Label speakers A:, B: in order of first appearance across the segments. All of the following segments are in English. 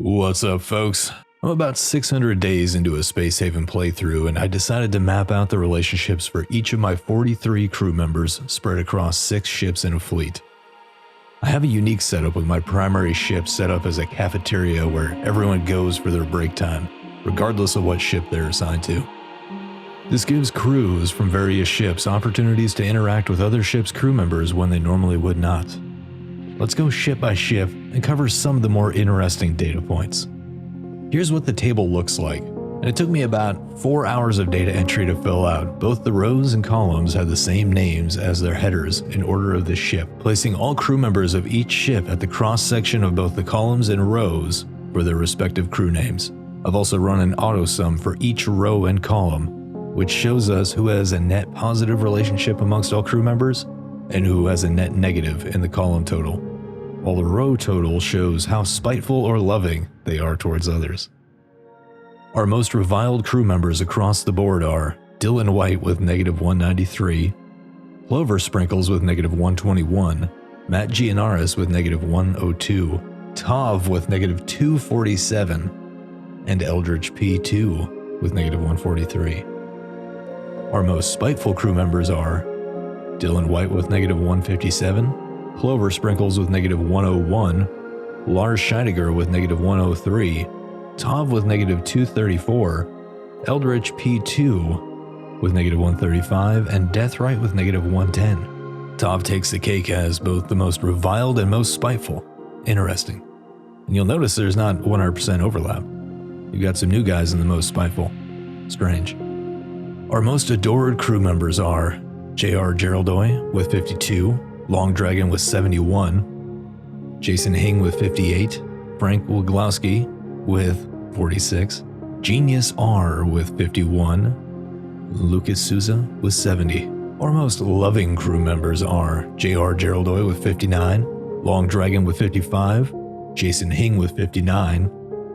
A: What's up, folks? I'm about 600 days into a Space Haven playthrough, and I decided to map out the relationships for each of my 43 crew members spread across 6 ships in a fleet. I have a unique setup with my primary ship set up as a cafeteria where everyone goes for their break time, regardless of what ship they're assigned to. This gives crews from various ships opportunities to interact with other ships' crew members when they normally would not. Let's go ship by ship and cover some of the more interesting data points. Here's what the table looks like, and it took me about 4 hours of data entry to fill out. Both the rows and columns had the same names as their headers in order of the ship, placing all crew members of each ship at the cross-section of both the columns and rows for their respective crew names. I've also run an auto-sum for each row and column, which shows us who has a net positive relationship amongst all crew members and who has a net negative in the column total, while the row total shows how spiteful or loving they are towards others. Our most reviled crew members across the board are Dylan White with -193, Clover Sprinkles with -121, Matt Gianaris with -102, Tav with -247, and Eldridge P2 with -143. Our most spiteful crew members are Dylan White with -157, Clover Sprinkles with -101, Lars Scheidegger with -103, Tav with -234, Eldritch P2 with -135, and Deathrite with -110. Tav takes the cake as both the most reviled and most spiteful. Interesting. And you'll notice there's not 100% overlap. You got some new guys in the most spiteful. Strange. Our most adored crew members are J.R. Geraldoy with 52, Long Dragon with 71, Jason Hing with 58, Frank Wiglowski with 46, Genius R with 51, Lucas Souza with 70. Our most loving crew members are J.R. Geraldoy with 59, Long Dragon with 55, Jason Hing with 59,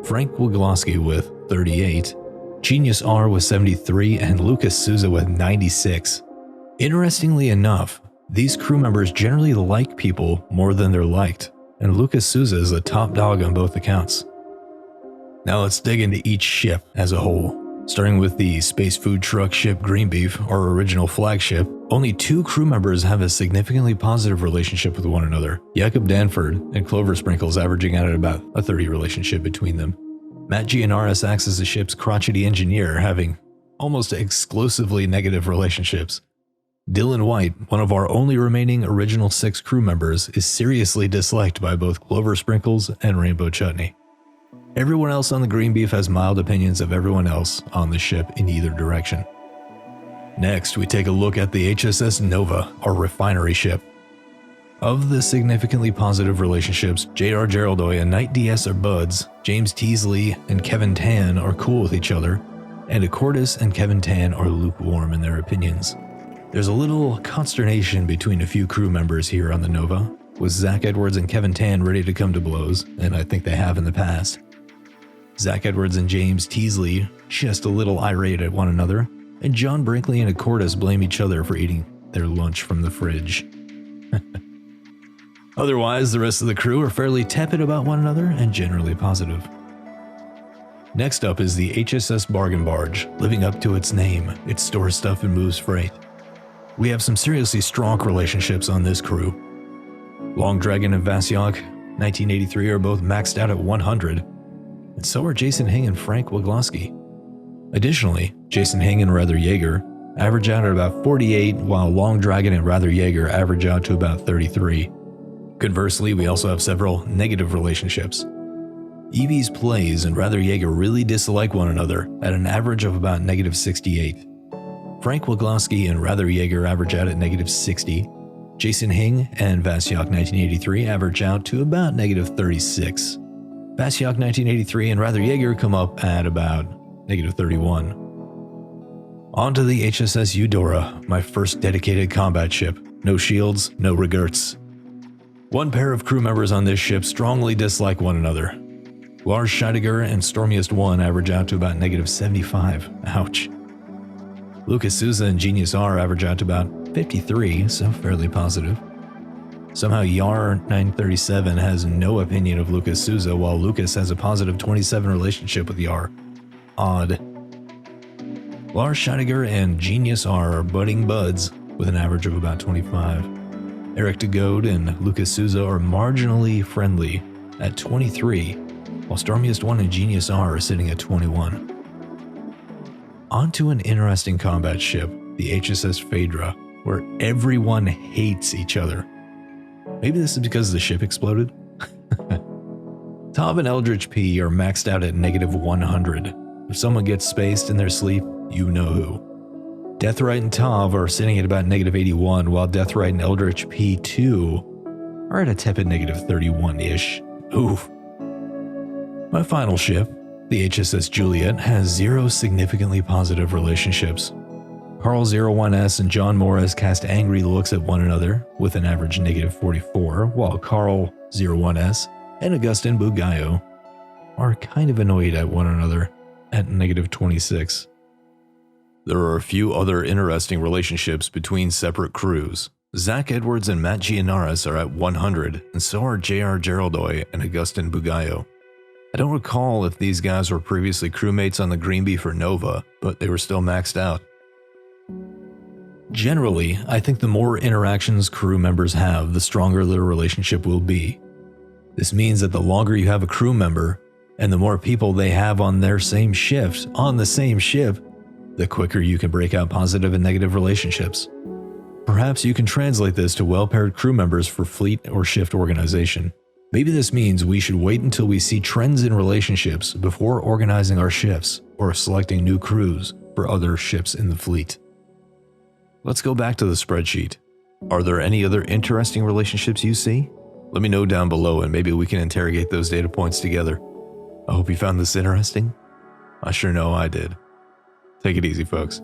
A: Frank Wiglowski with 38, Genius R with 73, and Lucas Souza with 96. Interestingly enough, these crew members generally like people more than they're liked, and Lucas Souza is the top dog on both accounts. Now let's dig into each ship as a whole. Starting with the space food truck ship Greenbeef, our original flagship, only 2 crew members have a significantly positive relationship with one another, Jacob Danford and Clover Sprinkles, averaging out at about a 30 relationship between them. Matt Gianaris acts as the ship's crotchety engineer, having almost exclusively negative relationships. Dylan White, one of our only remaining original 6 crew members, is seriously disliked by both Clover Sprinkles and Rainbow Chutney. Everyone else on the Greenbeef has mild opinions of everyone else on the ship in either direction. Next, we take a look at the HSS Nova, our refinery ship. Of the significantly positive relationships, J.R. Geraldoy and Knight DS are buds, James Teasley and Kevin Tan are cool with each other, and Accordis and Kevin Tan are lukewarm in their opinions. There's a little consternation between a few crew members here on the Nova, with Zach Edwards and Kevin Tan ready to come to blows, and I think they have in the past. Zach Edwards and James Teasley just a little irate at one another, and John Brinkley and Accordis blame each other for eating their lunch from the fridge. Otherwise, the rest of the crew are fairly tepid about one another and generally positive. Next up is the HSS Bargain Barge. Living up to its name, it stores stuff and moves freight. We have some seriously strong relationships on this crew. Long Dragon and Vasyok, 1983, are both maxed out at 100, and so are Jason Hing and Frank Wiglowski. Additionally, Jason Hing and Rather Jaeger average out at about 48, while Long Dragon and Rather Jaeger average out to about 33. Conversely, we also have several negative relationships. Evie's Plays and Rather Jaeger really dislike one another at an average of about -68. Frank Wiglowski and Rather Jaeger average out at -60. Jason Hing and Vasyok 1983 average out to about -36. Vasyok 1983 and Rather Jaeger come up at about -31. On to the HSS Eudora, my first dedicated combat ship. No shields, no regerts. One pair of crew members on this ship strongly dislike one another. Lars Scheidegger and Stormiest 1 average out to about -75. Ouch. Lucas Souza and Genius R average out to about 53, so fairly positive. Somehow Yar 937 has no opinion of Lucas Souza, while Lucas has a positive 27 relationship with Yar. Odd. Lars Scheidegger and Genius R are budding buds with an average of about 25. Eric DeGode and Lucas Souza are marginally friendly at 23, while Stormiest 1 and Genius R are sitting at 21. On to an interesting combat ship, the HSS Phydra, where everyone hates each other. Maybe this is because the ship exploded? Tav and Eldritch P are maxed out at negative 100. If someone gets spaced in their sleep, you know who. Deathrite and Tav are sitting at about negative 81, while Deathrite and Eldritch P2 are at a tepid negative 31-ish. Oof. My final ship, the HSS Juliet, has 0 significantly positive relationships. Carl 01S and John Morris cast angry looks at one another with an average negative 44, while Carl 01S and Augustin Bugayo are kind of annoyed at one another at negative 26. There are a few other interesting relationships between separate crews. Zach Edwards and Matt Gianaris are at 100, and so are JR Geraldoy and Augustin Bugayo. I don't recall if these guys were previously crewmates on the Greenbee for Nova, but they were still maxed out. Generally, I think the more interactions crew members have, the stronger their relationship will be. This means that the longer you have a crew member, and the more people they have on their same shift, on the same ship, the quicker you can break out positive and negative relationships. Perhaps you can translate this to well-paired crew members for fleet or shift organization. Maybe this means we should wait until we see trends in relationships before organizing our shifts or selecting new crews for other ships in the fleet. Let's go back to the spreadsheet. Are there any other interesting relationships you see? Let me know down below and maybe we can interrogate those data points together. I hope you found this interesting. I sure know I did. Take it easy, folks.